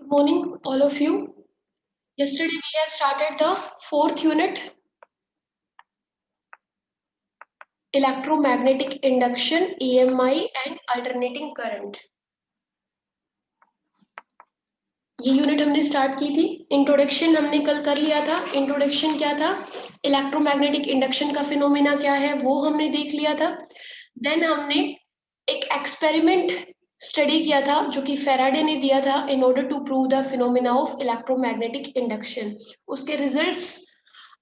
Morning, all of you. Yesterday we have started the fourth unit, electromagnetic induction, EMI and alternating current. ये unit हमने start की थी। Introduction हमने कल कर लिया था। इंट्रोडक्शन क्या था? इलेक्ट्रोमैग्नेटिक इंडक्शन का फिनोमिना क्या है वो हमने देख लिया था। देन हमने एक एक्सपेरिमेंट स्टडी किया था जो कि फेराडे ने दिया था in order to prove the phenomena of electromagnetic induction. उसके रिजल्ट्स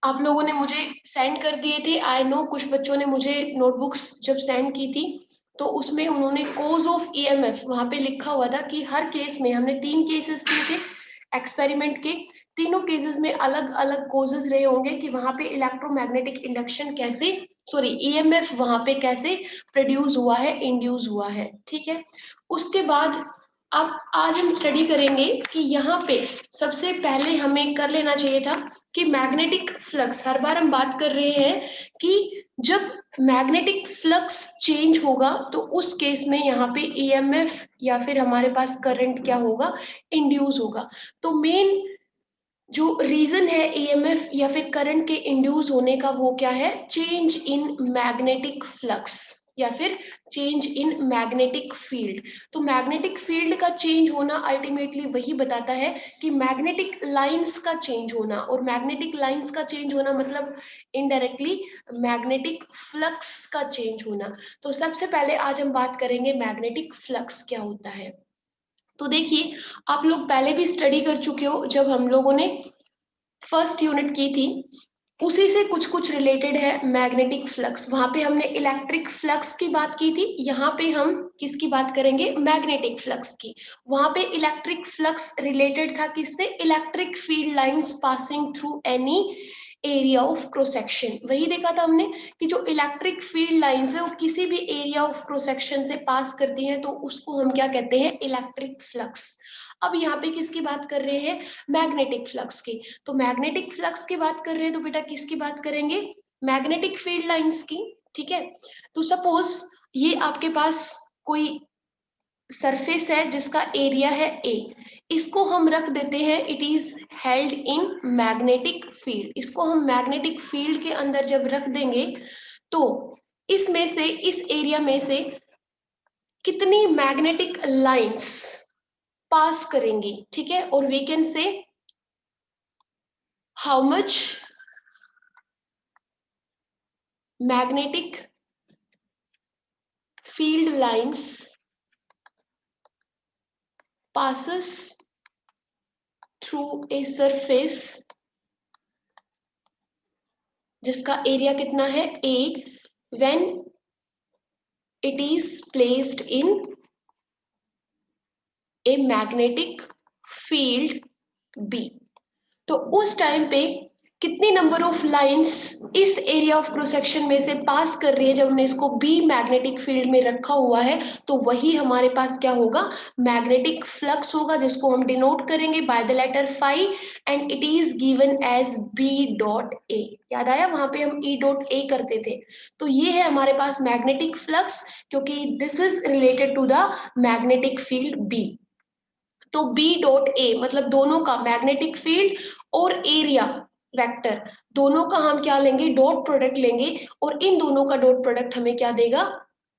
आप लोगों ने मुझे सेंड कर दिए थे। आई नो कुछ बच्चों ने मुझे नोटबुक्स जब सेंड की थी तो उसमें उन्होंने कोज ऑफ ईएमएफ वहां पे लिखा हुआ था कि हर केस में हमने 3 केसेस किए थे एक्सपेरिमेंट के। तीनों केसेस में अलग अलग कोजेस रहे होंगे कि वहां पे इलेक्ट्रोमैग्नेटिक इंडक्शन कैसे ईएमएफ वहां पे कैसे प्रोड्यूस हुआ है, इंड्यूस हुआ है। ठीक है, उसके बाद अब आज हम स्टडी करेंगे कि यहाँ पे सबसे पहले हमें कर लेना चाहिए था कि मैग्नेटिक फ्लक्स, हर बार हम बात कर रहे हैं कि जब मैग्नेटिक फ्लक्स चेंज होगा तो उस केस में यहाँ पे ईएमएफ या फिर हमारे पास करंट क्या होगा, इंड्यूस होगा। तो मेन जो रीजन है ईएमएफ या फिर करंट के इंड्यूस होने का वो क्या है, चेंज इन मैग्नेटिक फ्लक्स या फिर चेंज इन मैग्नेटिक फील्ड। तो मैग्नेटिक फील्ड का चेंज होना अल्टीमेटली वही बताता है कि मैग्नेटिक लाइंस का चेंज होना, और मैग्नेटिक लाइंस का चेंज होना मतलब इनडायरेक्टली मैग्नेटिक फ्लक्स का चेंज होना। तो सबसे पहले आज हम बात करेंगे मैग्नेटिक फ्लक्स क्या होता है। तो देखिए, आप लोग पहले भी स्टडी कर चुके हो, जब हम लोगों ने फर्स्ट यूनिट की थी उसी से कुछ कुछ रिलेटेड है मैग्नेटिक फ्लक्स। वहां पे हमने इलेक्ट्रिक फ्लक्स की बात की थी, यहाँ पे हम किसकी बात करेंगे, मैग्नेटिक फ्लक्स की। वहां पे इलेक्ट्रिक फ्लक्स रिलेटेड था किससे, electric field lines passing through any area of cross section. वही देखा था हमने कि जो इलेक्ट्रिक फील्ड लाइंस है वो किसी भी एरिया ऑफ क्रॉस सेक्शन से पास करती है तो उसको हम क्या कहते हैं, इलेक्ट्रिक फ्लक्स। अब यहाँ पे किसकी बात कर रहे हैं, मैग्नेटिक फ्लक्स की। तो मैग्नेटिक फ्लक्स की बात कर रहे हैं तो बेटा किसकी बात करेंगे, मैग्नेटिक फील्ड लाइंस की। ठीक है, तो सपोज ये आपके पास कोई सरफेस है जिसका एरिया है ए, इसको हम रख देते हैं, it is held in magnetic field. इसको हम मैग्नेटिक फील्ड के अंदर जब रख देंगे तो इसमें से, इस एरिया में से कितनी मैग्नेटिक लाइंस पास करेंगी। ठीक है, और we can say how much magnetic field lines passes through a surface जिसका एरिया कितना है a when it is placed in a magnetic field b। तो उस टाइम पे कितनी नंबर ऑफ लाइंस इस एरिया ऑफ क्रॉस सेक्शन में से पास कर रही है, जब हमने इसको बी मैग्नेटिक फील्ड में रखा हुआ है तो वही हमारे पास क्या होगा, मैग्नेटिक फ्लक्स होगा, जिसको हम डिनोट करेंगे by the letter phi and it is given as B dot A. याद आया, वहां पे हम ई डॉट ए करते थे। तो ये है हमारे पास मैग्नेटिक फ्लक्स, क्योंकि this is related to the magnetic field B. तो B डॉट ए मतलब दोनों का मैग्नेटिक फील्ड और एरिया वेक्टर, दोनों का हम क्या लेंगे, डॉट प्रोडक्ट लेंगे, और इन दोनों का डॉट प्रोडक्ट हमें क्या देगा,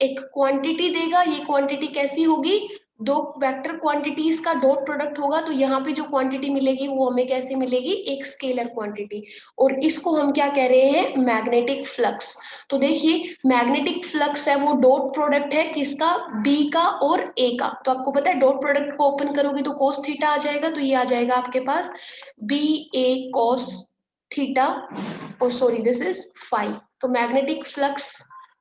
एक क्वांटिटी देगा। ये क्वांटिटी कैसी होगी, दो वेक्टर क्वांटिटीज का डॉट प्रोडक्ट होगा, तो यहाँ पे जो क्वांटिटी मिलेगी वो हमें कैसे मिलेगी, एक स्केलर क्वांटिटी, और इसको हम क्या कह रहे हैं, मैग्नेटिक फ्लक्स। तो देखिए, मैग्नेटिक फ्लक्स है वो डॉट प्रोडक्ट है किसका, बी का और ए का। तो आपको पता है डॉट प्रोडक्ट को ओपन करोगे तो कोस थीटा आ जाएगा, तो ये आ जाएगा आपके पास बी ए कोस थीटा, और सॉरी दिस इज फाई। तो मैग्नेटिक फ्लक्स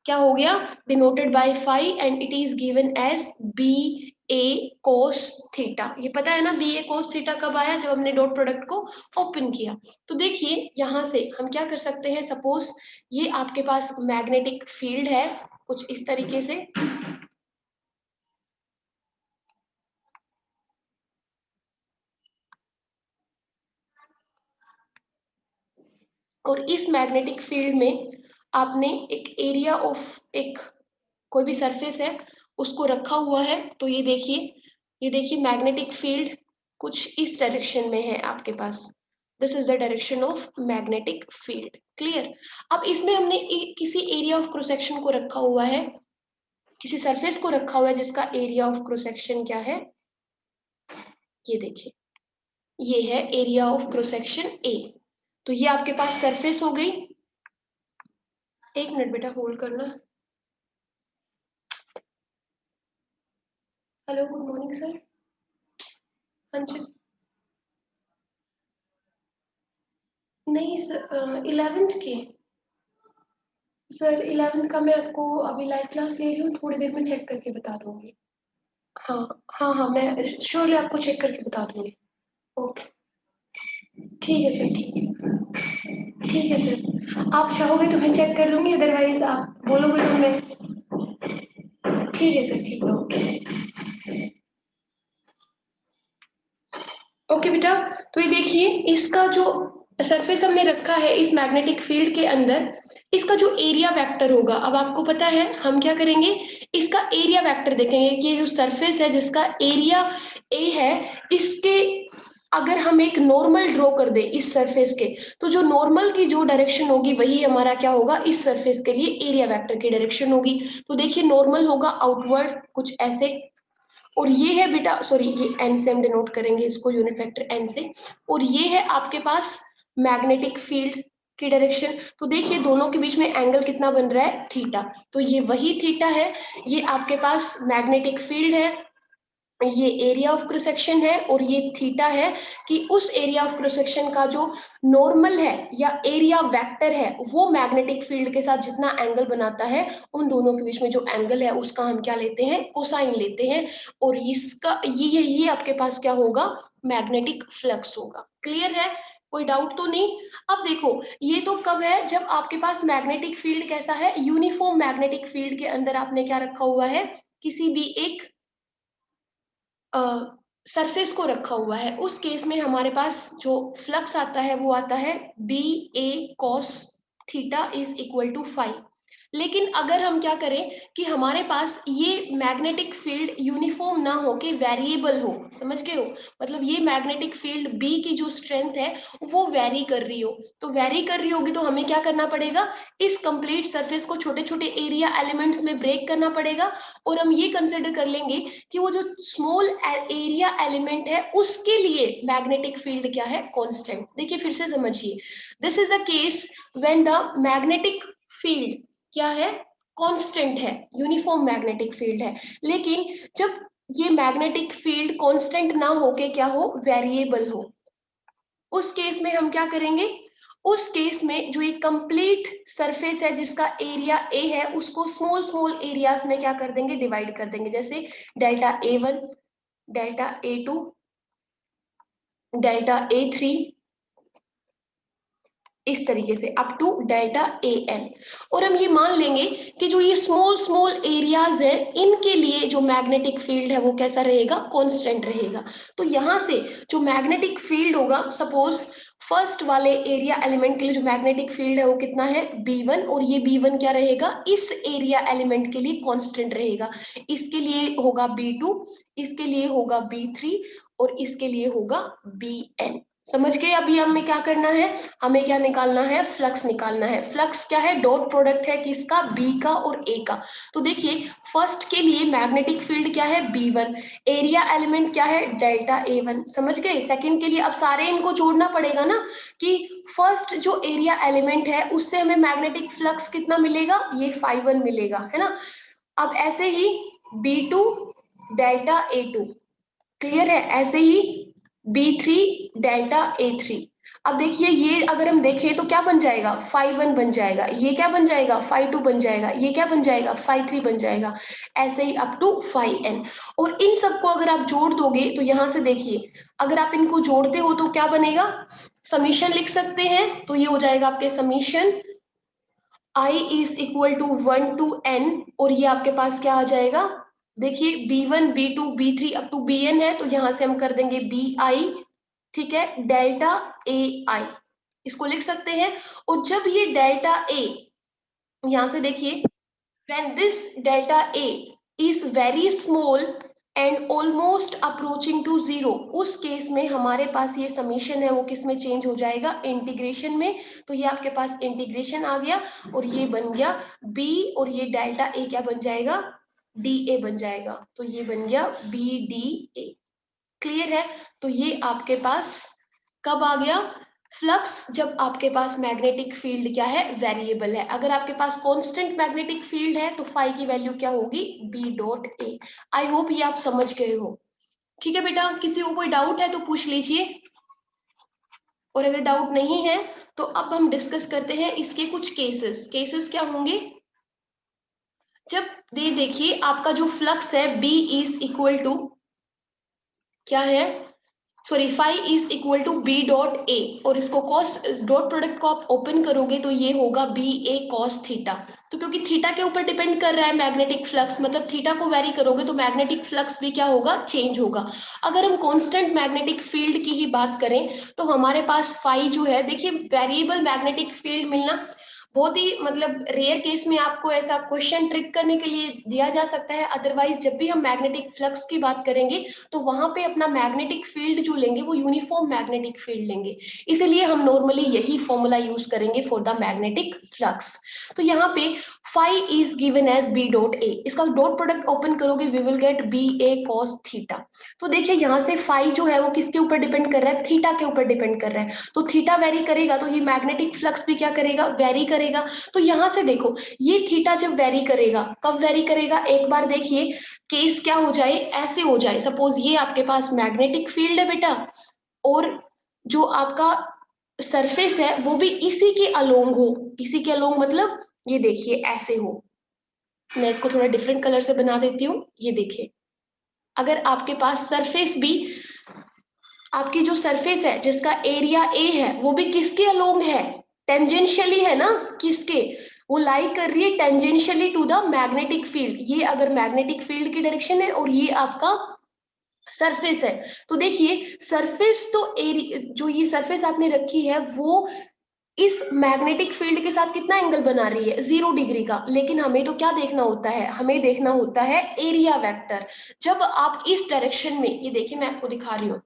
क्या हो गया, denoted by phi and it is given as B A cos theta. ये पता है ना, बी ए कोस थीटा कब आया, जब हमने डॉट प्रोडक्ट को ओपन किया। तो देखिए यहां से हम क्या कर सकते हैं, सपोज ये आपके पास मैग्नेटिक फील्ड है कुछ इस तरीके से, और इस मैग्नेटिक फील्ड में आपने एक एरिया ऑफ एक कोई भी सरफेस है उसको रखा हुआ है। तो ये देखिए मैग्नेटिक फील्ड कुछ इस डायरेक्शन में है आपके पास, this is the direction of magnetic field. Clear. अब इसमें हमने किसी एरिया ऑफ क्रॉस सेक्शन को रखा हुआ है, किसी सरफेस को रखा हुआ है जिसका एरिया ऑफ क्रॉस सेक्शन क्या है, ये देखिए, ये है area of cross section A. तो ये आपके पास सरफेस हो गई। एक मिनट बेटा होल्ड करना। Hello, good morning sir. हाँ जी। नहीं सर, 11th के। सर 11th का मैं आपको अभी लाइव क्लास ले रही हूँ, थोड़ी देर में चेक करके बता दूंगी। हाँ हाँ हाँ, मैं श्योरली आपको चेक करके बता दूंगी। ओके, ठीक है सर, ठीक है सर। आप चाहोगे तो मैं चेक कर लूंगी, अदरवाइज आप बोलोगे तो मैं। ठीक है सर, ठीक है, ओके। ओके बेटा, तो ये देखिए, इसका जो सरफेस हमने रखा है इस मैग्नेटिक फील्ड के अंदर, इसका जो एरिया वेक्टर होगा, अब आपको पता है हम क्या करेंगे, इसका एरिया वेक्टर देखेंगे कि ये जो सरफेस है जिसका एरिया ए है, इसके अगर हम एक नॉर्मल ड्रॉ कर दे इस सरफेस के, तो जो नॉर्मल की जो डायरेक्शन होगी वही हमारा क्या होगा, इस सरफेस के लिए एरिया वेक्टर की डायरेक्शन होगी। तो देखिए नॉर्मल होगा आउटवर्ड कुछ ऐसे, और ये है बेटा, सॉरी, ये एन से हम डिनोट करेंगे इसको, यूनिट वेक्टर एन से। और ये है आपके पास मैग्नेटिक फील्ड की डायरेक्शन। तो देखिए दोनों के बीच में एंगल कितना बन रहा है, थीटा। तो ये वही थीटा है, ये आपके पास मैग्नेटिक फील्ड है, ये एरिया ऑफ क्रॉस सेक्शन है, और ये थीटा है कि उस एरिया ऑफ क्रॉस सेक्शन का जो नॉर्मल है या एरिया वेक्टर है वो मैग्नेटिक फील्ड के साथ जितना एंगल बनाता है, उन दोनों के बीच में जो एंगल है उसका हम क्या लेते हैं, कोसाइन लेते हैं। और इसका ये आपके पास क्या होगा, मैग्नेटिक फ्लक्स होगा। क्लियर है, कोई डाउट तो नहीं। अब देखो, ये तो कब है, जब आपके पास मैग्नेटिक फील्ड कैसा है, यूनिफॉर्म मैग्नेटिक फील्ड के अंदर आपने क्या रखा हुआ है, किसी भी एक सरफेस को रखा हुआ है, उस केस में हमारे पास जो फ्लक्स आता है वो आता है B A cos theta is equal to five. लेकिन अगर हम क्या करें कि हमारे पास ये मैग्नेटिक फील्ड यूनिफॉर्म ना हो के वेरिएबल हो, समझ गए हो, मतलब ये मैग्नेटिक फील्ड बी की जो स्ट्रेंथ है वो वेरी कर रही हो, तो वेरी कर रही होगी तो हमें क्या करना पड़ेगा, इस कंप्लीट सरफेस को छोटे छोटे एरिया एलिमेंट्स में ब्रेक करना पड़ेगा। और हम ये कंसिडर कर लेंगे कि वो जो स्मॉल एरिया एलिमेंट है उसके लिए मैग्नेटिक फील्ड क्या है, कांस्टेंट। देखिए फिर से समझिए, this is the case when the magnetic field क्या है, कांस्टेंट है, यूनिफॉर्म मैग्नेटिक फील्ड है। लेकिन जब ये मैग्नेटिक फील्ड कांस्टेंट ना होके क्या हो, वेरिएबल हो, उस केस में हम क्या करेंगे, उस केस में जो एक कंप्लीट सरफेस है जिसका एरिया ए है उसको स्मॉल स्मॉल एरियाज में क्या कर देंगे, डिवाइड कर देंगे, जैसे delta A one, delta A two, delta A three, इस तरीके से up to delta A N. और हम ये मान लेंगे कि जो ये स्मॉल स्मॉल एरियाज है इनके लिए जो मैग्नेटिक फील्ड है वो कैसा रहेगा, कांस्टेंट रहेगा। तो यहाँ से जो मैग्नेटिक फील्ड होगा, सपोज फर्स्ट वाले एरिया एलिमेंट के लिए जो मैग्नेटिक फील्ड है वो कितना है, B1, और ये B1 क्या रहेगा, इस एरिया एलिमेंट के लिए कांस्टेंट रहेगा। इसके लिए होगा B2, इसके लिए होगा B3, और इसके लिए होगा Bn। समझ गए, अभी हमें क्या करना है, हमें क्या निकालना है, फ्लक्स निकालना है। फ्लक्स क्या है, डॉट प्रोडक्ट है किसका, बी का और ए का। तो देखिए फर्स्ट के लिए मैग्नेटिक फील्ड क्या है, B1, एरिया एलिमेंट क्या है, डेल्टा A1। समझ गए, सेकंड के लिए अब सारे इनको जोड़ना पड़ेगा ना, कि फर्स्ट जो एरिया एलिमेंट है उससे हमें मैग्नेटिक फ्लक्स कितना मिलेगा, ये φ1 मिलेगा, है ना। अब ऐसे ही B2 डेल्टा A2, क्लियर है, ऐसे ही B3 डेल्टा A3। अब देखिए ये अगर हम देखें तो क्या बन जाएगा, φ1 बन जाएगा, ये क्या बन जाएगा, φ2 बन जाएगा, ये क्या बन जाएगा, φ3 बन जाएगा, ऐसे ही अप टू φn। और इन सबको अगर आप जोड़ दोगे तो यहाँ से देखिए, अगर आप इनको जोड़ते हो तो क्या बनेगा, समीशन लिख सकते हैं, तो ये हो जाएगा आपके summation I is equal to 1 to n, और ये आपके पास क्या आ जाएगा, देखिए B1 B2 B3 up to Bn है, तो यहां से हम कर देंगे Bi, ठीक है, डेल्टा AI, इसको लिख सकते हैं। और जब ये डेल्टा A, यहां से देखिए, when this delta A is very small, and almost approaching to zero, उस केस में हमारे पास ये समीशन है वो किस में चेंज हो जाएगा, इंटीग्रेशन में। तो ये आपके पास इंटीग्रेशन आ गया और ये बन गया b, और ये डेल्टा ए क्या बन जाएगा, डी ए बन जाएगा। तो ये बन गया बी डी ए। क्लियर है? तो ये आपके पास कब आ गया, फ्लक्स, जब आपके पास मैग्नेटिक फील्ड क्या है, वेरिएबल है। अगर आपके पास कांस्टेंट मैग्नेटिक फील्ड है तो फाई की वैल्यू क्या होगी, B dot A. I hope ये आप समझ गए हो। ठीक है बेटा, किसी को कोई डाउट है तो पूछ लीजिए, और अगर डाउट नहीं है तो अब हम डिस्कस करते हैं इसके कुछ केसेस। केसेस क्या होंगे, जब दे देखिए आपका जो फ्लक्स है B इज इक्वल टू क्या है, sorry phi is equal to B dot A, और इसको कॉस डॉट प्रोडक्ट को आप ओपन करोगे तो ये होगा बी ए कॉस थीटा। तो क्योंकि थीटा के ऊपर डिपेंड कर रहा है मैग्नेटिक फ्लक्स, मतलब थीटा को वेरी करोगे तो मैग्नेटिक फ्लक्स भी क्या होगा, चेंज होगा। अगर हम कांस्टेंट मैग्नेटिक फील्ड की ही बात करें तो हमारे पास फाई जो है, देखिए वेरिएबल मैग्नेटिक फील्ड मिलना बहुत ही मतलब रेयर केस में आपको ऐसा क्वेश्चन ट्रिक करने के लिए दिया जा सकता है। अदरवाइज जब भी हम मैग्नेटिक फ्लक्स की बात करेंगे तो वहां पे अपना मैग्नेटिक फील्ड जो लेंगे वो यूनिफॉर्म मैग्नेटिक फील्ड लेंगे, इसीलिए हम नॉर्मली यही फॉर्मूला यूज करेंगे फॉर द मैग्नेटिक फ्लक्स। तो यहाँ पे phi is given as B dot A, इसका डॉट प्रोडक्ट ओपन करोगे we will get B A cos theta. तो देखिए यहाँ से फाई जो है वो किसके ऊपर डिपेंड कर रहा है, थीटा के ऊपर डिपेंड कर रहा है। तो थीटा वेरी करेगा तो ये मैग्नेटिक फ्लक्स भी क्या करेगा, वेरी करेगा। तो यहाँ से देखो ये थीटा जब वेरी करेगा, कब वेरी करेगा, एक बार देखिए केस क्या हो जाए, ऐसे हो जाए, सपोज ये आपके पास मैग्नेटिक फील्ड है बेटा, और जो आपका सरफेस है वो भी इसी के अलोंग हो, इसी के अलोंग मतलब ये देखिए ऐसे हो। मैं इसको थोड़ा डिफरेंट कलर से बना देती हूँ, ये देखिए अगर आपके पास सरफेस भी, आपकी जो सरफेस है जिसका एरिया ए है वो भी किसके अलोंग है, टेंजेंशियली है ना, किसके, वो लाई कर रही है tangentially to the magnetic field. ये अगर मैग्नेटिक फील्ड की डायरेक्शन है और ये आपका सरफेस है, तो देखिए सरफेस तो एरिया, जो ये सरफेस आपने रखी है वो इस मैग्नेटिक फील्ड के साथ कितना एंगल बना रही है, 0 डिग्री का। लेकिन हमें तो क्या देखना होता है, हमें देखना होता है एरिया वेक्टर। जब आप इस डायरेक्शन में, ये देखिए मैं आपको दिखा रही हूँ,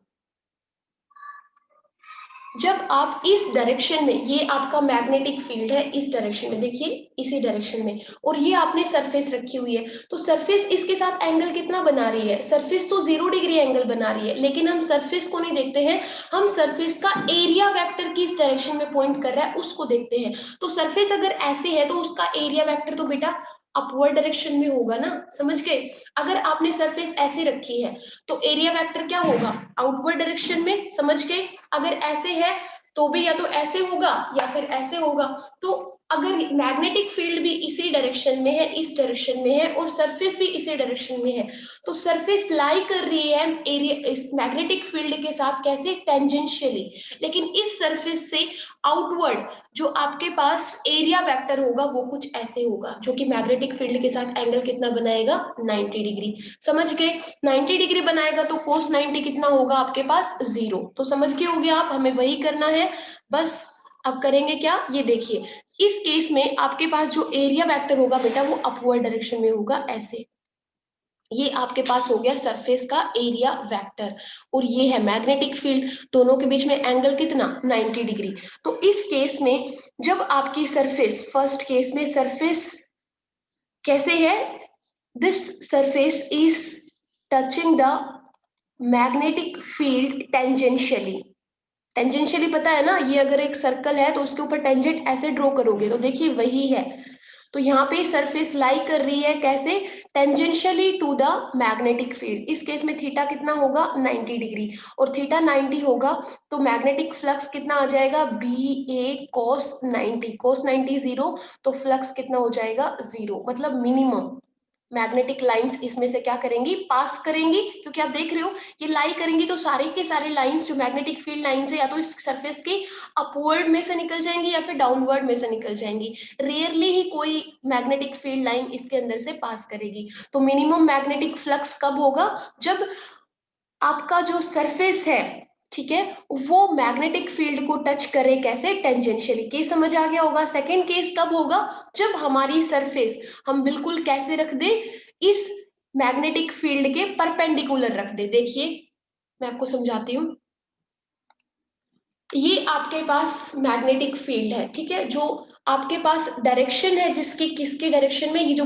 जब आप इस डायरेक्शन में, ये आपका मैग्नेटिक फील्ड है इस डायरेक्शन में, देखिए इसी डायरेक्शन में, और ये आपने सरफेस रखी हुई है, तो सरफेस इसके साथ एंगल कितना बना रही है, सरफेस तो 0 डिग्री एंगल बना रही है, लेकिन हम सरफेस को नहीं देखते हैं, हम सरफेस का एरिया वेक्टर किस डायरेक्शन में पॉइंट कर रहा है उसको देखते हैं। तो सरफेस अगर ऐसे है तो उसका एरिया वेक्टर तो बेटा अपवर्ड डायरेक्शन में होगा ना, समझ गए। अगर आपने सरफेस ऐसे रखी है तो एरिया वेक्टर क्या होगा, आउटवर्ड डायरेक्शन में, समझ गए। अगर ऐसे है तो भी या तो ऐसे होगा या फिर ऐसे होगा। तो अगर मैग्नेटिक फील्ड भी इसी डायरेक्शन में है, इस डायरेक्शन में है, और सरफेस भी इसी डायरेक्शन में है, तो सरफेस लाई कर रही है एरिया इस मैग्नेटिक फील्ड के साथ, कैसे, टेंजेंशियली। लेकिन इस सरफेस से आउटवर्ड जो आपके पास एरिया वेक्टर होगा वो कुछ ऐसे होगा, जो कि मैग्नेटिक फील्ड के साथ एंगल कितना बनाएगा, 90 डिग्री। समझ गए, 90 डिग्री बनाएगा तो cos 90 कितना होगा आपके पास, 0। तो समझ गए होंगे आप, हमें वही करना है बस। अब करेंगे क्या, ये देखिए इस केस में आपके पास जो एरिया वेक्टर होगा बेटा वो अपवर्ड डायरेक्शन में होगा, ऐसे। ये आपके पास हो गया सरफेस का एरिया वेक्टर, और ये है मैग्नेटिक फील्ड, दोनों के बीच में एंगल कितना, 90 डिग्री। तो इस केस में जब आपकी सरफेस, फर्स्ट केस में सरफेस कैसे है, this surface is touching the magnetic field tangentially. Tangentially पता है ना, ये अगर एक सर्कल है तो उसके ऊपर टेंजेंट ऐसे ड्रॉ करोगे तो देखिए वही है। तो यहाँ पे सरफेस लाई कर रही है कैसे, tangentially to the magnetic field. इस केस में थीटा कितना होगा, 90 डिग्री, और थीटा 90 होगा तो मैग्नेटिक फ्लक्स कितना आ जाएगा, बी ए कॉस 90, cos 90 0, तो फ्लक्स कितना हो जाएगा, 0, मतलब मिनिमम मैग्नेटिक लाइंस इसमें से क्या करेंगी, पास करेंगी। क्योंकि आप देख रहे हो ये लाई करेंगी तो सारे के सारे लाइंस जो मैग्नेटिक फील्ड लाइंस है या तो इस सरफेस के अपवर्ड में से निकल जाएंगी या फिर डाउनवर्ड में से निकल जाएंगी। रेयरली ही कोई मैग्नेटिक फील्ड लाइन इसके अंदर से पास करेगी। तो मिनिमम मैग्नेटिक फ्लक्स कब होगा, जब आपका जो सरफेस है, ठीक है, वो मैग्नेटिक फील्ड को टच करे, कैसे, टेंजेंशियली। केस समझ आ गया होगा। सेकंड केस कब होगा, जब हमारी सरफेस हम बिल्कुल कैसे रख दे, इस मैग्नेटिक फील्ड के परपेंडिकुलर रख दे। देखिए मैं आपको समझाती हूँ। ये आपके पास मैग्नेटिक फील्ड है, ठीक है, जो आपके पास डायरेक्शन है जिसकी किसके डायरेक्शन में, ये जो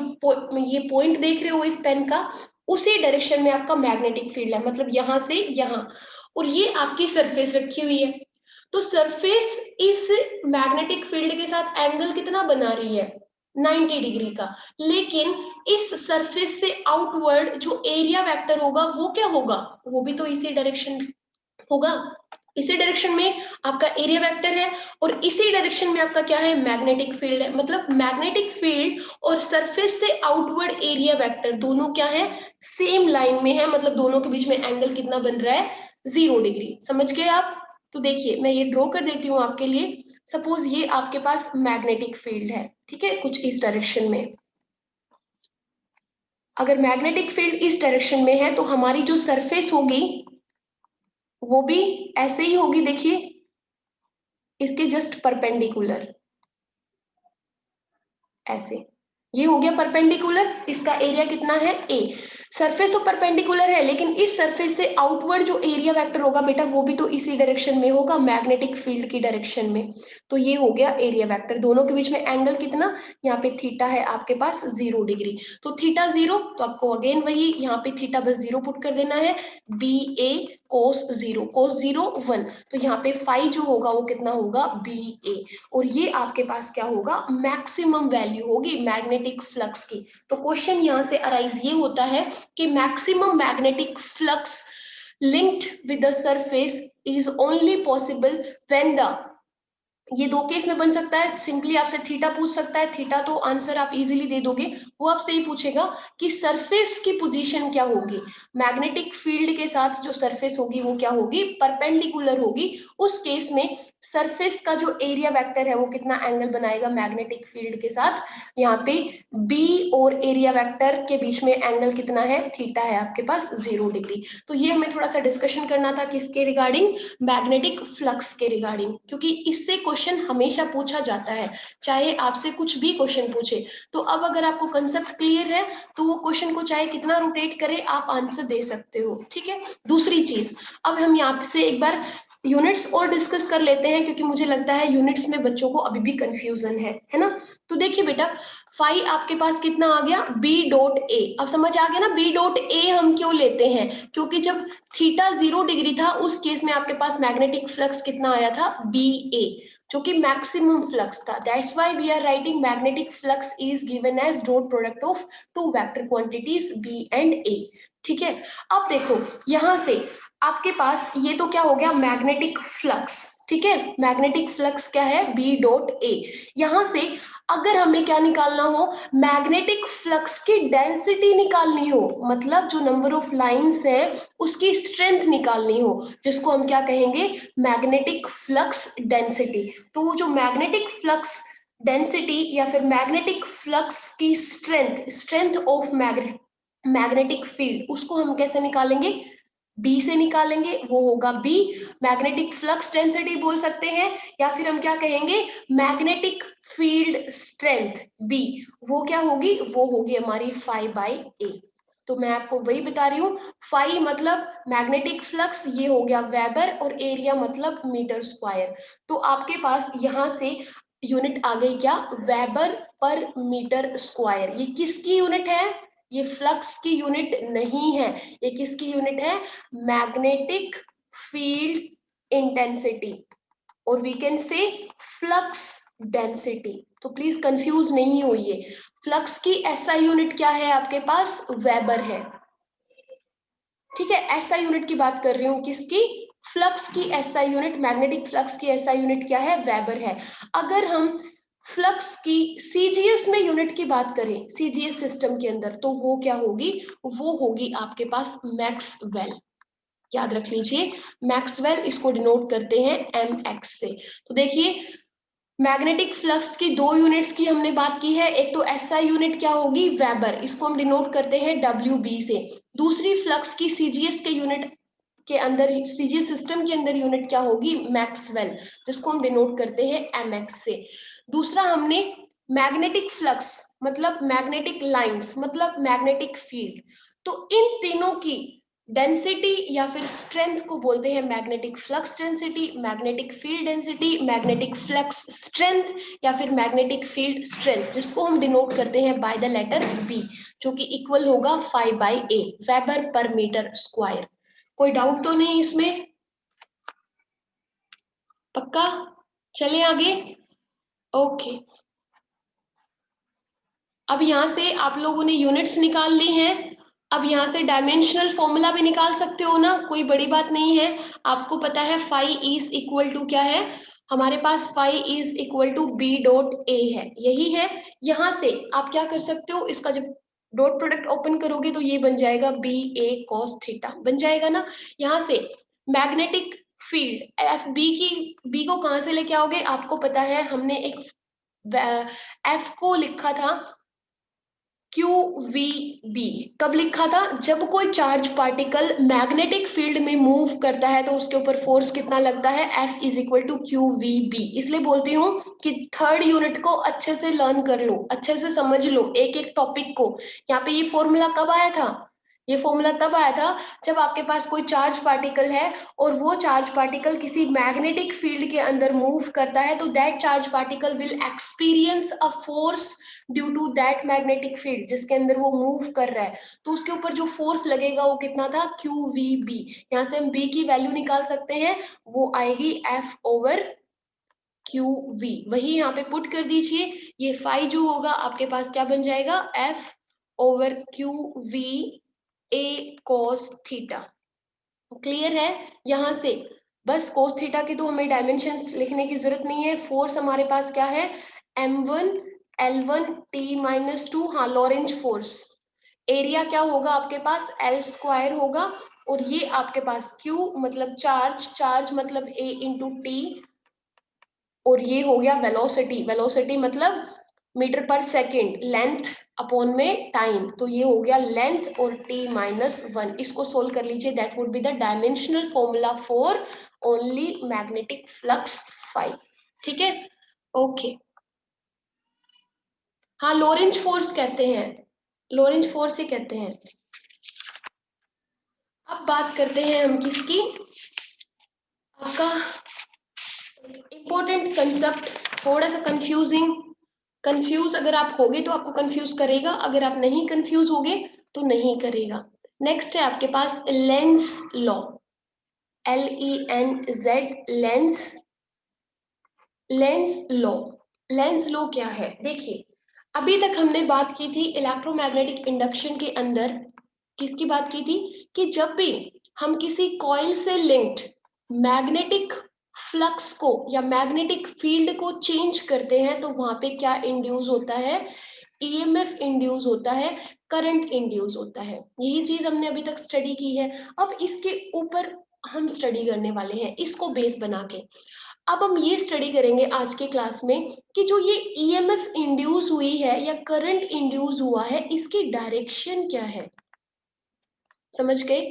ये पॉइंट देख रहे हो इस पेन का, उसी डायरेक्शन में आपका मैग्नेटिक फील्ड है, मतलब यहाँ से यहाँ। और ये आपकी सरफेस रखी हुई है, तो सरफेस इस मैग्नेटिक फील्ड के साथ एंगल कितना बना रही है, 90 डिग्री का। लेकिन इस सरफेस से आउटवर्ड जो एरिया वेक्टर होगा वो क्या होगा, वो भी तो इसी डायरेक्शन होगा। इसी डायरेक्शन में आपका एरिया वेक्टर है, और इसी डायरेक्शन में आपका क्या है, मैग्नेटिक फील्ड है। मतलब मैग्नेटिक फील्ड और सरफेस से आउटवर्ड एरिया वेक्टर दोनों क्या है, सेम लाइन में है। मतलब दोनों के बीच में एंगल कितना बन रहा है, 0 डिग्री। समझ गए आप? तो देखिए मैं ये ड्रॉ कर देती हूँ आपके लिए। सपोज ये आपके पास मैग्नेटिक फील्ड है, ठीक है, कुछ इस डायरेक्शन में। अगर मैग्नेटिक फील्ड इस डायरेक्शन में है तो हमारी जो सरफेस होगी वो भी ऐसे ही होगी। देखिए इसके जस्ट परपेंडिकुलर, ऐसे। ये हो गया परपेंडिकुलर। इसका एरिया कितना है, ए। सरफेस तो परपेंडिकुलर है, लेकिन इस सरफेस से आउटवर्ड जो एरिया वेक्टर होगा बेटा, वो भी तो इसी डायरेक्शन में होगा, मैग्नेटिक फील्ड की डायरेक्शन में। तो ये हो गया एरिया वेक्टर। दोनों के बीच में एंगल कितना, यहाँ पे थीटा है आपके पास 0 डिग्री। तो थीटा 0, तो आपको अगेन वही यहाँ पे थीटा बस 0 पुट कर देना है। बी ए कोस 0, कोस 0 1, तो यहाँ पे फाई जो होगा वो कितना होगा, बी ए। और ये आपके पास क्या होगा, मैक्सिमम वैल्यू होगी मैग्नेटिक फ्लक्स की। तो क्वेश्चन यहाँ से अराइज ये होता है कि maximum magnetic flux linked with the surface is only possible when the, ये दो केस में बन सकता है। सिंपली आपसे थीटा पूछ सकता है, थीटा तो आंसर आप इजीली दे दोगे। वो आपसे ही पूछेगा कि सरफेस की पोजीशन क्या होगी, मैग्नेटिक फील्ड के साथ जो सरफेस होगी वो क्या होगी, परपेंडिकुलर होगी। उस केस में सरफेस का जो एरिया वेक्टर है वो कितना एंगल बनाएगा मैग्नेटिक फील्ड के साथ, यहाँ पे बी और एरिया वेक्टर के बीच में एंगल कितना है, थीटा है आपके पास 0 डिग्री। तो ये हमें थोड़ा सा डिस्कशन करना था किसके रिगार्डिंग, मैग्नेटिक फ्लक्स के रिगार्डिंग, क्योंकि इससे क्वेश्चन हमेशा पूछा जाता है, चाहे आपसे कुछ भी क्वेश्चन पूछे। तो अब अगर आपको कंसेप्ट क्लियर है तो वो क्वेश्चन को चाहे कितना रोटेट करे आप आंसर दे सकते हो, ठीक है। दूसरी चीज, अब हम यहाँ से एक बार यूनिट्स और डिस्कस कर लेते हैं, क्योंकि मुझे लगता है यूनिट्स में बच्चों को अभी भी कंफ्यूजन है ना। तो देखिए बेटा, फाई आपके पास कितना आ गया, बी डॉट ए। अब समझ आ गया ना, बी डॉट ए हम क्यों लेते हैं, क्योंकि जब थीटा 0 डिग्री था उस केस में आपके पास मैग्नेटिक फ्लक्स कितना आया था, बी ए, जो कि मैक्सिमम फ्लक्स था। That's why we are writing magnetic flux is given as dot product of two vector quantities B and A, ठीक है। अब देखो यहां से आपके पास ये तो क्या हो गया, मैग्नेटिक फ्लक्स, ठीक है। मैग्नेटिक फ्लक्स क्या है, बी डॉट ए। यहां से अगर हमें क्या निकालना हो, मैग्नेटिक फ्लक्स की डेंसिटी निकालनी हो, मतलब जो नंबर ऑफ लाइंस है उसकी स्ट्रेंथ निकालनी हो, जिसको हम क्या कहेंगे, मैग्नेटिक फ्लक्स डेंसिटी। तो वो जो मैग्नेटिक फ्लक्स डेंसिटी या फिर मैग्नेटिक फ्लक्स की strength, strength of magnetic field, उसको हम कैसे निकालेंगे, बी से निकालेंगे। वो होगा बी, मैग्नेटिक फ्लक्स डेंसिटी बोल सकते हैं, या फिर हम क्या कहेंगे, मैग्नेटिक फील्ड स्ट्रेंथ बी। वो क्या होगी, वो होगी हमारी फाई बाई ए। तो मैं आपको वही बता रही हूँ, फाई मतलब मैग्नेटिक फ्लक्स, ये हो गया वेबर, और एरिया मतलब मीटर स्क्वायर। तो आपके पास यहाँ से यूनिट आ गई क्या, वेबर पर मीटर स्क्वायर। ये किसकी यूनिट है, ये फ्लक्स की यूनिट नहीं है, ये किसकी यूनिट है, मैग्नेटिक फील्ड इंटेंसिटी, और we can say flux density. तो प्लीज कंफ्यूज नहीं होइए, फ्लक्स की एसआई यूनिट क्या है आपके पास, वेबर है, ठीक है। एसआई यूनिट की बात कर रही हूँ, किसकी, फ्लक्स की एसआई यूनिट, मैग्नेटिक फ्लक्स की एसआई यूनिट क्या है, वेबर है। अगर हम फ्लक्स की सीजीएस में यूनिट की बात करें, सीजीएस सिस्टम के अंदर, तो वो क्या होगी, वो होगी आपके पास मैक्सवेल। याद रख लीजिए मैक्सवेल, इसको डिनोट करते हैं एम एक्स से। तो देखिए मैग्नेटिक फ्लक्स की दो यूनिट्स की हमने बात की है, एक तो एसआई यूनिट क्या होगी, वेबर, इसको हम डिनोट करते हैं डब्ल्यू बी से। दूसरी फ्लक्स की सीजीएस के यूनिट के अंदर, सीजीएस सिस्टम के अंदर यूनिट क्या होगी, मैक्सवेल, जिसको हम डिनोट करते हैं एम एक्स से। दूसरा हमने मैग्नेटिक फ्लक्स मतलब मैग्नेटिक लाइंस मतलब मैग्नेटिक फील्ड, तो इन तीनों की डेंसिटी या फिर स्ट्रेंथ को बोलते हैं magnetic flux density, magnetic field density, magnetic flux strength या फिर मैग्नेटिक फील्ड स्ट्रेंथ, जिसको हम डिनोट करते हैं बाय द लेटर बी, जो कि इक्वल होगा 5/A वेबर पर मीटर स्क्वायर। कोई डाउट तो नहीं इसमें? पक्का? चले आगे। ओके, अब यहां से आप लोगों ने यूनिट्स निकाल ली हैं। अब यहाँ से डायमेंशनल फॉर्मूला भी निकाल सकते हो ना, कोई बड़ी बात नहीं है। आपको पता है फाई इज इक्वल टू क्या है, हमारे पास phi is equal to B dot A है, यही है। यहाँ से आप क्या कर सकते हो, इसका जब डॉट प्रोडक्ट ओपन करोगे तो ये बन जाएगा बी ए कॉस थीटा, बन जाएगा ना। यहाँ से मैग्नेटिक फील्ड एफ बी की, बी को कहाँ से लेके आओगे, आपको पता है हमने एक एफ को लिखा था क्यू वी बी, कब लिखा था, जब कोई चार्ज पार्टिकल मैग्नेटिक फील्ड में मूव करता है तो उसके ऊपर फोर्स कितना लगता है, F is equal to Q V B. इसलिए बोलती हूँ कि थर्ड यूनिट को अच्छे से लर्न कर लो, अच्छे से समझ लो एक एक टॉपिक को। यहाँ पे ये फॉर्मूला कब आया था, ये फॉर्मूला तब आया था जब आपके पास कोई चार्ज पार्टिकल है और वो चार्ज पार्टिकल किसी मैग्नेटिक फील्ड के अंदर मूव करता है, तो that charge particle will experience a force due to that magnetic field जिसके अंदर वो मूव कर रहा है। तो उसके ऊपर जो फोर्स लगेगा वो कितना था, क्यू वी बी। यहाँ से हम बी की वैल्यू निकाल सकते हैं, वो आएगी एफ ओवर क्यू वी, वही यहाँ पे पुट कर दीजिए। ये फाई जो होगा आपके पास क्या बन जाएगा, F over Q V A cos theta. Clear है? यहाँ से बस कोस थीटा की तो हमें डायमेंशंस लिखने की जरूरत नहीं है। फोर्स हमारे पास क्या है, m1 l1 t-2, हाँ लॉरेंज फोर्स। एरिया क्या होगा आपके पास, l स्क्वायर होगा, और ये आपके पास q मतलब चार्ज, चार्ज मतलब a इंटू टी, और ये हो गया वेलोसिटी, वेलोसिटी मतलब मीटर पर सेकेंड, लेंथ अपॉन में टाइम, तो ये हो गया लेंथ और t-1। इसको सोल्व कर लीजिए, that would be the dimensional formula for only magnetic flux phi. ठीक है, ओके। हाँ लॉरेंज फोर्स कहते हैं, लॉरेंज फोर्स ही कहते हैं। अब बात करते हैं हम किसकी, आपका इंपॉर्टेंट कंसेप्ट, थोड़ा सा कंफ्यूजिंग, कंफ्यूज अगर आप होगे तो आपको कंफ्यूज करेगा, अगर आप नहीं कंफ्यूज होगे तो नहीं करेगा। नेक्स्ट है आपके पास Lenz law, LENZ, Lenz, Lenz law. Lenz law क्या है, देखिए अभी तक हमने बात की थी इलेक्ट्रोमैग्नेटिक इंडक्शन के अंदर, किसकी बात की थी, कि जब भी हम किसी कॉइल से लिंक्ड मैग्नेटिक फ्लक्स को या मैग्नेटिक फील्ड को चेंज करते हैं तो वहां पे क्या इंड्यूस होता है, EMF इंड्यूस होता है, करंट इंड्यूस होता है। यही चीज हमने अभी तक स्टडी की है। अब इसके ऊपर हम स्टडी करने वाले हैं, इसको बेस बना के। अब हम ये स्टडी करेंगे आज के क्लास में कि जो ये EMF इंड्यूस हुई है या करंट इंड्यूस हुआ है, इसकी डायरेक्शन क्या है। समझ गए?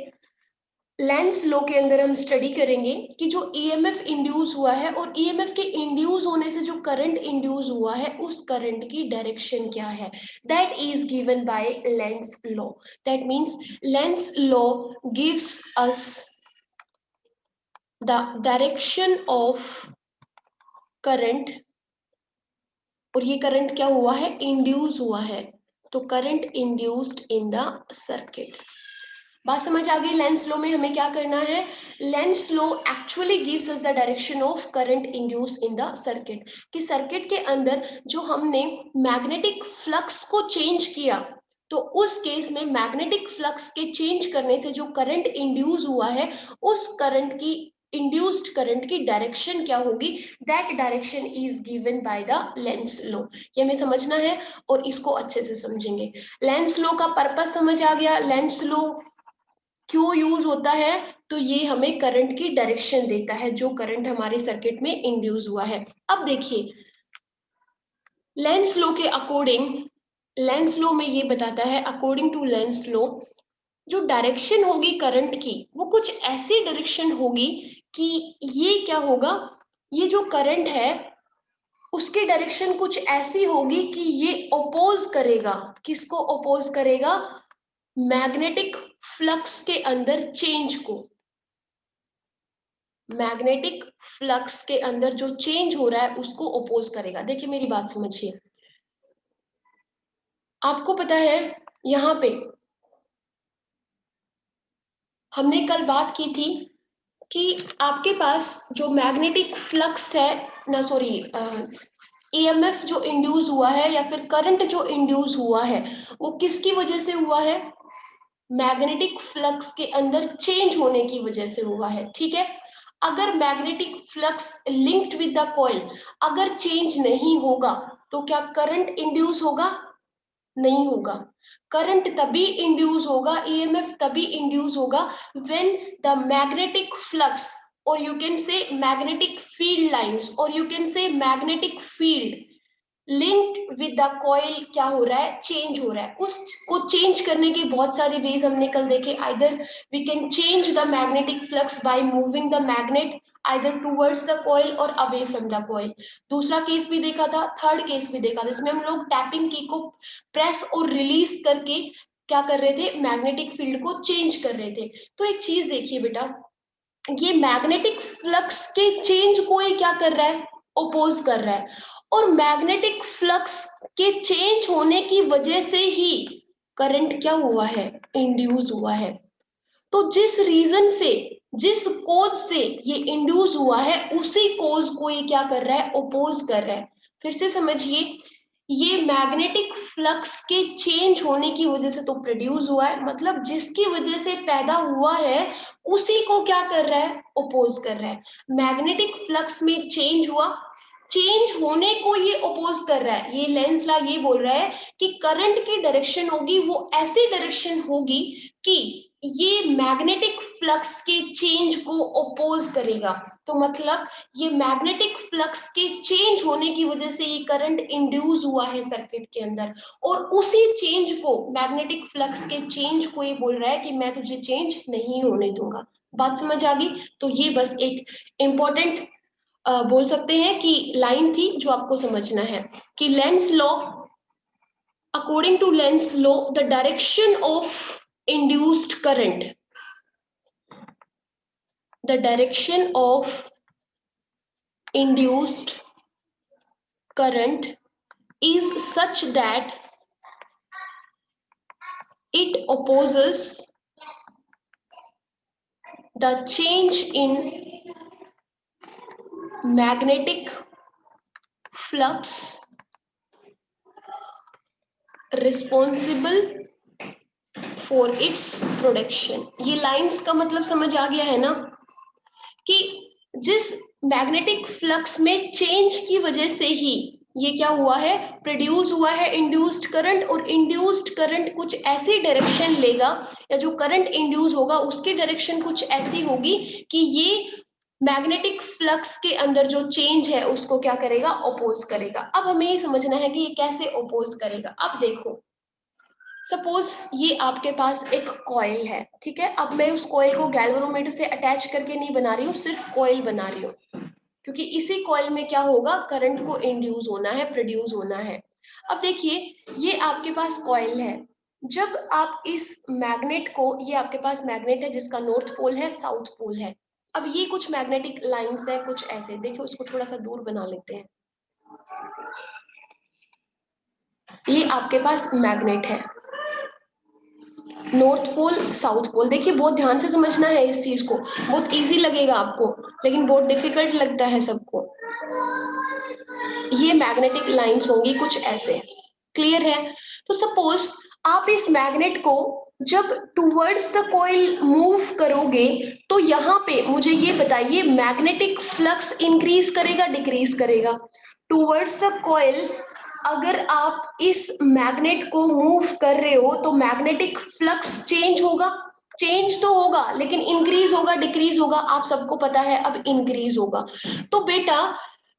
लेंस लॉ के अंदर हम स्टडी करेंगे कि जो EMF इंड्यूस हुआ है और EMF के इंड्यूस होने से जो करंट इंड्यूस हुआ है उस करंट की डायरेक्शन क्या है, that is given by Lenz law. That means Lenz law gives us the direction of current, और ये करंट क्या हुआ है, इंड्यूस हुआ है, तो current induced in the circuit. बात समझ आ गई? लेंस लॉ में हमें क्या करना है, Lenz law actually gives us the direction of current induce in the circuit, कि सर्किट के अंदर जो हमने मैग्नेटिक फ्लक्स को चेंज किया, तो उस केस में मैग्नेटिक फ्लक्स के चेंज करने से जो करंट इंड्यूस हुआ है उस करंट की, इंड्यूस्ड करंट की डायरेक्शन क्या होगी, that direction is given by the Lenz law. ये हमें समझना है और इसको अच्छे से समझेंगे। लेंस लॉ का पर्पस समझ आ गया, लेंस लॉ क्यों यूज होता है, तो ये हमें करंट की डायरेक्शन देता है, जो करंट हमारे सर्किट में इंड्यूस हुआ है। अब देखिए लेंस लॉ के अकॉर्डिंग, लेंस लॉ में ये बताता है, अकॉर्डिंग टू लेंस लॉ जो डायरेक्शन होगी करंट की वो कुछ ऐसी डायरेक्शन होगी कि ये क्या होगा, ये जो करंट है उसकी डायरेक्शन कुछ ऐसी होगी कि ये अपोज करेगा, किसको अपोज करेगा, मैग्नेटिक फ्लक्स के अंदर चेंज को, मैग्नेटिक फ्लक्स के अंदर जो चेंज हो रहा है उसको ओपोज करेगा। देखिए मेरी बात समझिए, आपको पता है यहाँ पे हमने कल बात की थी कि आपके पास जो मैग्नेटिक फ्लक्स है ना, सॉरी, ईएमएफ जो इंड्यूस हुआ है या फिर करंट जो इंड्यूस हुआ है वो किसकी वजह से हुआ है? मैग्नेटिक फ्लक्स के अंदर चेंज होने की वजह से हुआ है। ठीक है, अगर magnetic flux linked with the coil अगर चेंज नहीं होगा तो क्या करंट इंड्यूस होगा? नहीं होगा। करंट तभी इंड्यूस होगा, ईएमएफ तभी इंड्यूस होगा व्हेन द मैग्नेटिक फ्लक्स, और you can say magnetic field lines, और you can say magnetic field linked with the coil क्या हो रहा है? चेंज हो रहा है। उसको चेंज करने के बहुत सारे वेज हमने कल देखे। Either we can change the magnetic flux by moving the magnet either towards the coil और अवे फ्रॉम द कॉइल। दूसरा केस भी देखा था, थर्ड केस भी देखा था, इसमें हम लोग टैपिंग की को प्रेस और रिलीज करके क्या कर रहे थे? मैग्नेटिक फील्ड को चेंज कर रहे थे। तो एक चीज देखिए बेटा, ये मैग्नेटिक फ्लक्स के चेंज को ये क्या कर रहा है? ओपोज कर रहा है। और मैग्नेटिक फ्लक्स के चेंज होने की वजह से ही करंट क्या हुआ है? इंड्यूस हुआ है। तो जिस रीजन से, जिस कोज से ये इंड्यूस हुआ है उसी कोज को ये क्या कर रहा है? ओपोज कर रहा है। फिर से समझिए, ये मैग्नेटिक फ्लक्स के चेंज होने की वजह से तो प्रोड्यूस हुआ है, मतलब जिसकी वजह से पैदा हुआ है उसी को क्या कर रहा है? ओपोज कर रहा है। मैग्नेटिक फ्लक्स में चेंज हुआ, चेंज होने को ये ओपोज कर रहा है। ये लेंस ला ये बोल रहा है कि करंट की डायरेक्शन होगी वो ऐसी डायरेक्शन होगी कि ये मैग्नेटिक फ्लक्स के चेंज को ओपोज करेगा। तो मतलब ये मैग्नेटिक फ्लक्स के चेंज होने की वजह से ये करंट इंड्यूस हुआ है सर्किट के अंदर, और उसी चेंज को, मैग्नेटिक फ्लक्स के चेंज को ये बोल रहा है कि मैं तुझे चेंज नहीं होने दूंगा। बात समझ आ गई? तो ये बस एक इंपॉर्टेंट बोल सकते हैं कि लाइन थी जो आपको समझना है कि Lenz law, according to Lenz law the direction of induced current, the direction of induced current is such that it opposes the change in magnetic flux responsible for its production। ये lines का मतलब समझ आ गया है ना, कि जिस magnetic flux में चेंज की वजह से ही ये क्या हुआ है? प्रोड्यूस हुआ है इंड्यूस्ड करंट, और इंड्यूस्ड करंट कुछ ऐसी डायरेक्शन लेगा, या जो करंट इंड्यूस होगा उसकी डायरेक्शन कुछ ऐसी होगी कि ये मैग्नेटिक फ्लक्स के अंदर जो चेंज है उसको क्या करेगा? ओपोज करेगा। अब हमें ये समझना है कि ये कैसे ओपोज करेगा। अब देखो, सपोज ये आपके पास एक कॉइल है, ठीक है। अब मैं उस कॉइल को गैल्वेनोमीटर से अटैच करके नहीं बना रही हूँ, सिर्फ कॉइल बना रही हूँ, क्योंकि इसी कॉइल में क्या होगा? करंट को इंड्यूस होना है, प्रोड्यूस होना है। अब देखिए, ये आपके पास कॉइल है। जब आप इस मैग्नेट को, ये आपके पास मैग्नेट है जिसका नॉर्थ पोल है, साउथ पोल है। अब ये कुछ मैग्नेटिक लाइंस है कुछ ऐसे, देखिए उसको थोड़ा सा दूर बना लेते हैं। ये आपके पास मैग्नेट है, नॉर्थ पोल साउथ पोल। देखिए बहुत ध्यान से समझना है इस चीज को, बहुत इजी लगेगा आपको लेकिन बहुत डिफिकल्ट लगता है सबको। ये मैग्नेटिक लाइंस होंगी कुछ ऐसे, क्लियर है? तो सपोज आप इस मैग्नेट को जब टूवर्ड्स द कॉइल मूव करोगे तो यहाँ पे मुझे ये बताइए, मैग्नेटिक फ्लक्स इंक्रीज करेगा डिक्रीज करेगा? टूवर्ड्स द कॉइल अगर आप इस मैग्नेट को मूव कर रहे हो तो मैग्नेटिक फ्लक्स चेंज होगा, चेंज तो होगा लेकिन इंक्रीज होगा डिक्रीज होगा? आप सबको पता है अब इंक्रीज होगा। तो बेटा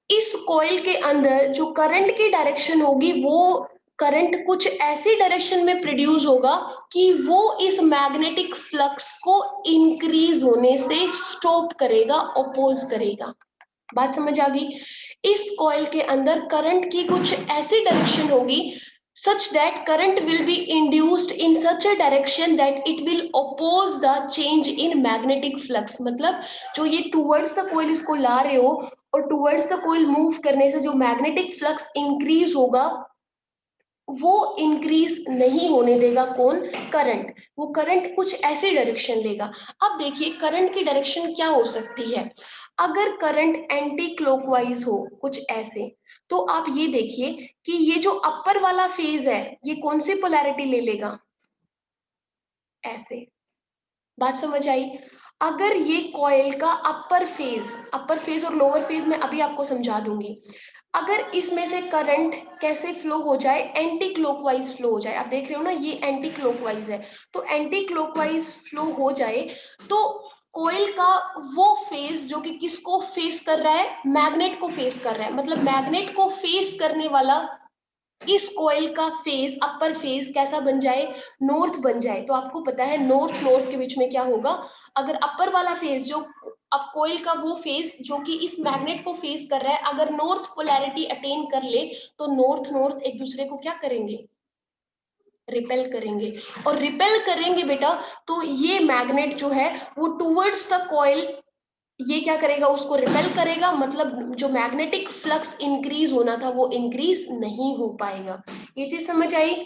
इस कॉइल के अंदर जो करंट की डायरेक्शन होगी वो करंट कुछ ऐसी डायरेक्शन में प्रोड्यूस होगा कि वो इस मैग्नेटिक फ्लक्स को इंक्रीज होने से स्टॉप करेगा, ओपोज करेगा। बात समझ आ गई? इस कॉइल के अंदर करंट की कुछ ऐसी डायरेक्शन होगी such that current will be induced in such a direction that it will oppose the change in magnetic flux। मतलब जो ये towards the coil इसको ला रहे हो और towards the coil move करने से जो magnetic flux increase होगा वो इंक्रीज नहीं होने देगा कौन? करंट। वो करंट कुछ ऐसे डायरेक्शन लेगा। अब देखिए करंट की डायरेक्शन क्या हो सकती है। अगर करंट एंटी क्लॉकवाइज हो कुछ ऐसे, तो आप ये देखिए कि ये जो अपर वाला फेज है ये कौन सी पोलैरिटी ले लेगा? ऐसे। बात समझ आई? अगर ये कॉइल का अपर फेज और लोअर फेज मैं अभी आपको समझा दूंगी। अगर इसमें से करंट कैसे फ्लो हो जाए? एंटी क्लॉकवाइज फ्लो हो जाए। आप देख रहे हो ना ये एंटी क्लॉकवाइज है, तो एंटी क्लॉकवाइज फ्लो हो जाए तो कॉइल का वो फेज जो कि किसको फेस कर रहा है? मैग्नेट को फेस कर रहा है। मतलब मैग्नेट को फेस करने वाला इस कॉइल का फेज, अपर फेज कैसा बन जाए? नॉर्थ बन जाए। तो आपको पता है नॉर्थ नॉर्थ के बीच में क्या होगा? अगर अपर वाला फेज जो अब कॉइल का वो फेज जो कि इस मैग्नेट को फेस कर रहा है अगर नॉर्थ पोलैरिटी अटेन कर ले तो नॉर्थ नॉर्थ एक दूसरे को क्या करेंगे? रिपेल करेंगे। और रिपेल करेंगे बेटा तो ये मैग्नेट जो है वो टूवर्ड्स द कॉइल ये क्या करेगा? उसको रिपेल करेगा। मतलब जो मैग्नेटिक फ्लक्स इंक्रीज होना था वो इंक्रीज नहीं हो पाएगा। ये चीज समझ आई?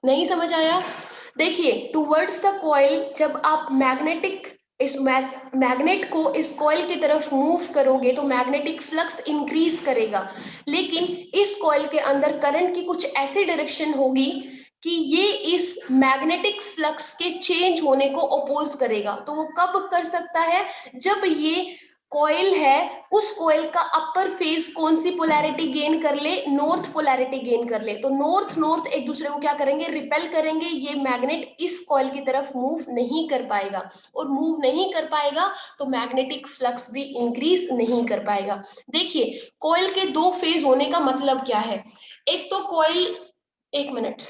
नहीं समझ आया? देखिए टूवर्ड्स द कॉइल जब आप मैग्नेट को इस कॉइल की तरफ मूव करोगे तो मैग्नेटिक फ्लक्स इंक्रीज करेगा। लेकिन इस कॉइल के अंदर करंट की कुछ ऐसी डायरेक्शन होगी कि ये इस मैग्नेटिक फ्लक्स के चेंज होने को अपोज करेगा। तो वो कब कर सकता है? जब ये कॉइल है उस कॉइल का अपर फेज कौन सी पोलैरिटी गेन कर ले? नॉर्थ पोलैरिटी गेन कर ले। तो नॉर्थ नॉर्थ एक दूसरे को क्या करेंगे? रिपेल करेंगे। ये मैग्नेट इस कॉइल की तरफ मूव नहीं कर पाएगा और मूव नहीं कर पाएगा तो मैग्नेटिक फ्लक्स भी इंक्रीज नहीं कर पाएगा। देखिए कॉइल के दो फेज होने का मतलब क्या है? एक तो कॉइल, एक मिनट,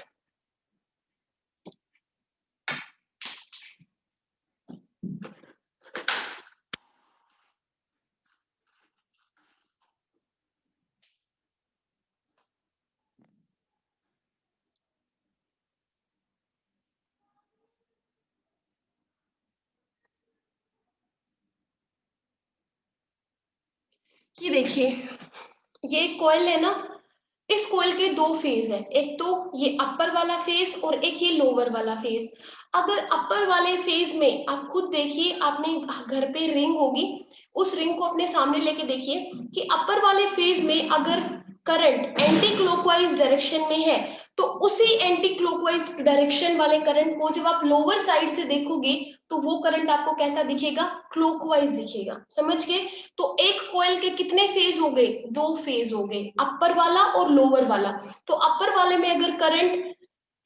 ये देखिए ये कॉइल है ना, इस कॉइल के दो फेज है। एक तो ये अपर वाला फेज और एक ये लोअर वाला फेज। अगर अपर वाले फेज में आप खुद देखिए, आपने घर पे रिंग होगी, उस रिंग को अपने सामने लेके देखिए कि अपर वाले फेज में अगर करंट एंटी क्लॉकवाइज डायरेक्शन में है तो उसी एंटी क्लॉकवाइज डायरेक्शन वाले करंट को जब आप लोअर साइड से देखोगे तो वो करंट आपको कैसा दिखेगा? क्लॉकवाइज दिखेगा। समझ गए? तो एक कॉइल के कितने फेज हो गए? दो फेज हो गए, अपर वाला और लोअर वाला। तो अपर वाले में अगर करंट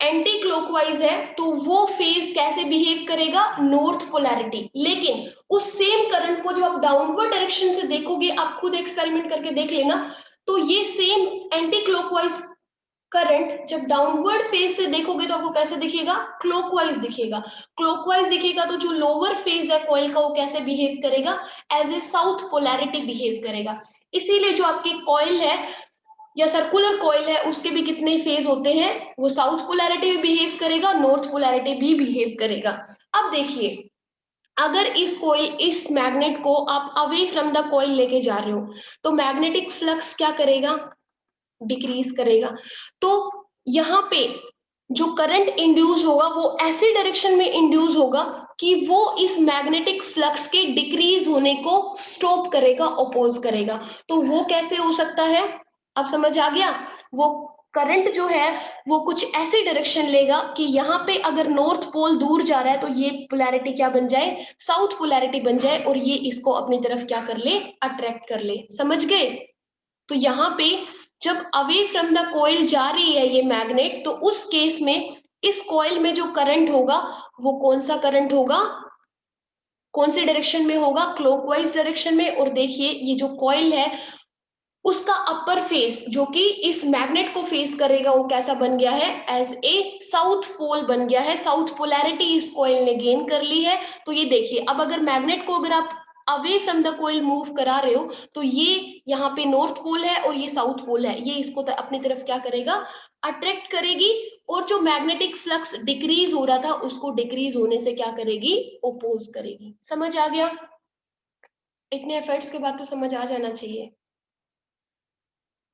एंटी क्लॉकवाइज है तो वो फेज कैसे बिहेव करेगा? North polarity. लेकिन उस सेम करंट को जब आप डाउनवर्ड डायरेक्शन से देखोगे, आप खुद एक्सपेरिमेंट करके देख लेना, तो ये सेम एंटी क्लॉकवाइज करंट जब डाउनवर्ड फेज से देखोगे तो आपको कैसे दिखेगा? क्लॉकवाइज दिखेगा। क्लॉकवाइज दिखेगा तो जो लोअर फेज है कॉइल का वो कैसे बिहेव करेगा? As a south polarity behave करेगा। इसीलिए जो आपकी कॉइल है या सर्कुलर कॉइल है उसके भी कितने फेज होते हैं? वो साउथ पोलैरिटी भी बिहेव करेगा, नॉर्थ पोलैरिटी भी बिहेव करेगा। अब देखिए अगर इस मैग्नेट को आप अवे फ्रॉम द कॉइल लेके जा रहे हो तो मैग्नेटिक फ्लक्स क्या करेगा? डिक्रीज करेगा। तो यहाँ पे जो करंट इंड्यूस होगा वो ऐसी डायरेक्शन में इंड्यूस होगा कि वो इस मैग्नेटिक फ्लक्स के डिक्रीज होने को स्टॉप करेगा, अपोज करेगा। तो वो कैसे हो सकता है? अब समझ आ गया? वो करंट जो है वो कुछ ऐसी डायरेक्शन लेगा कि यहाँ पे अगर नॉर्थ पोल दूर जा रहा है तो ये पोलैरिटी क्या बन जाए? साउथ पोलैरिटी बन जाए और ये इसको अपनी तरफ क्या कर ले? अट्रैक्ट कर ले। समझ गए? तो यहाँ पे जब अवे फ्रॉम द कॉइल जा रही है ये मैग्नेट तो उस केस में इस कॉइल में जो करंट होगा वो कौन सा करंट होगा? कौन से डायरेक्शन में होगा? क्लॉकवाइज डायरेक्शन में। और देखिए ये जो कॉइल है उसका अपर फेस जो कि इस मैग्नेट को फेस करेगा वो कैसा बन गया है? एज ए साउथ पोल बन गया है। साउथ पोलैरिटी इस कॉइल ने गेन कर ली है। तो ये देखिए अब अगर मैग्नेट को अगर आप away from the coil move करा रहे हो, तो ये यहाँ पे नॉर्थ पोल है और ये साउथ पोल है, ये इसको अपनी तरफ क्या करेगा, अट्रैक्ट करेगी, और जो मैग्नेटिक फ्लक्स डिक्रीज हो रहा था उसको डिक्रीज होने से क्या करेगी, ओपोज करेगी। समझ आ गया? इतने एफर्ट्स के बाद तो समझ आ जाना चाहिए।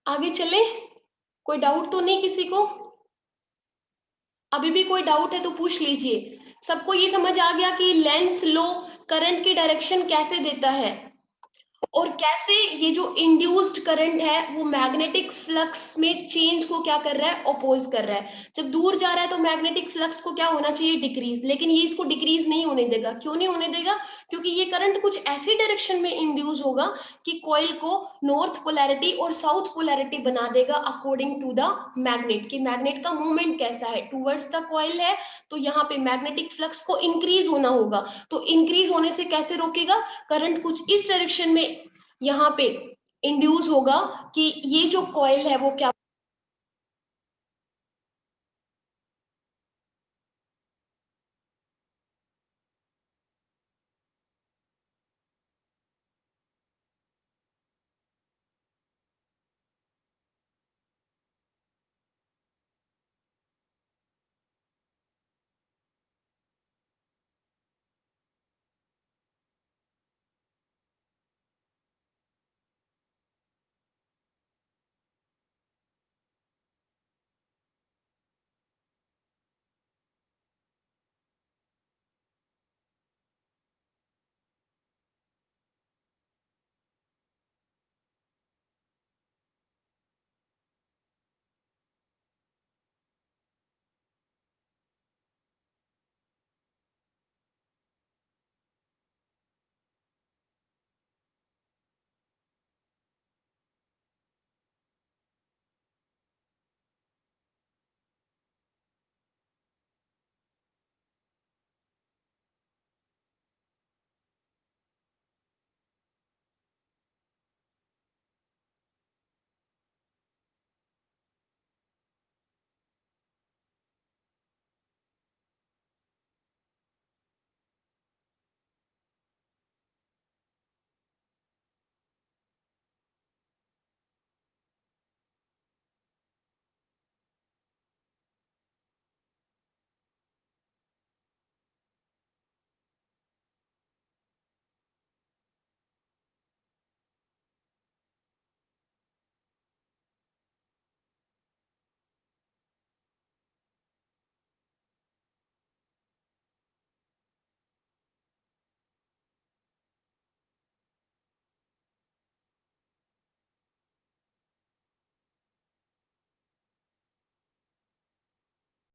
आगे चले, कोई डाउट तो नहीं किसी को? अभी भी कोई डाउट है तो पूछ लीजिए। सबको ये समझ आ गया कि लेंस लो करंट की डायरेक्शन कैसे देता है, और कैसे ये जो इंड्यूस्ड करंट है वो मैग्नेटिक फ्लक्स में चेंज को क्या कर रहा है, अपोज कर रहा है। जब दूर जा रहा है तो मैग्नेटिक फ्लक्स को क्या होना चाहिए, डिक्रीज, लेकिन ये इसको डिक्रीज नहीं होने देगा। क्यों नहीं होने देगा? क्योंकि ये करंट कुछ ऐसी डायरेक्शन में इंड्यूस होगा कि कॉइल को नॉर्थ पोलैरिटी और साउथ पोलैरिटी बना देगा अकॉर्डिंग टू द मैग्नेट, कि मैग्नेट का मूवमेंट कैसा है, टूवर्ड्स द कॉइल है तो यहाँ पे मैग्नेटिक फ्लक्स को इंक्रीज होना होगा, तो इंक्रीज होने से कैसे रोकेगा, करंट कुछ इस डायरेक्शन में यहाँ पे इंड्यूस होगा कि ये जो कॉइल है वो क्या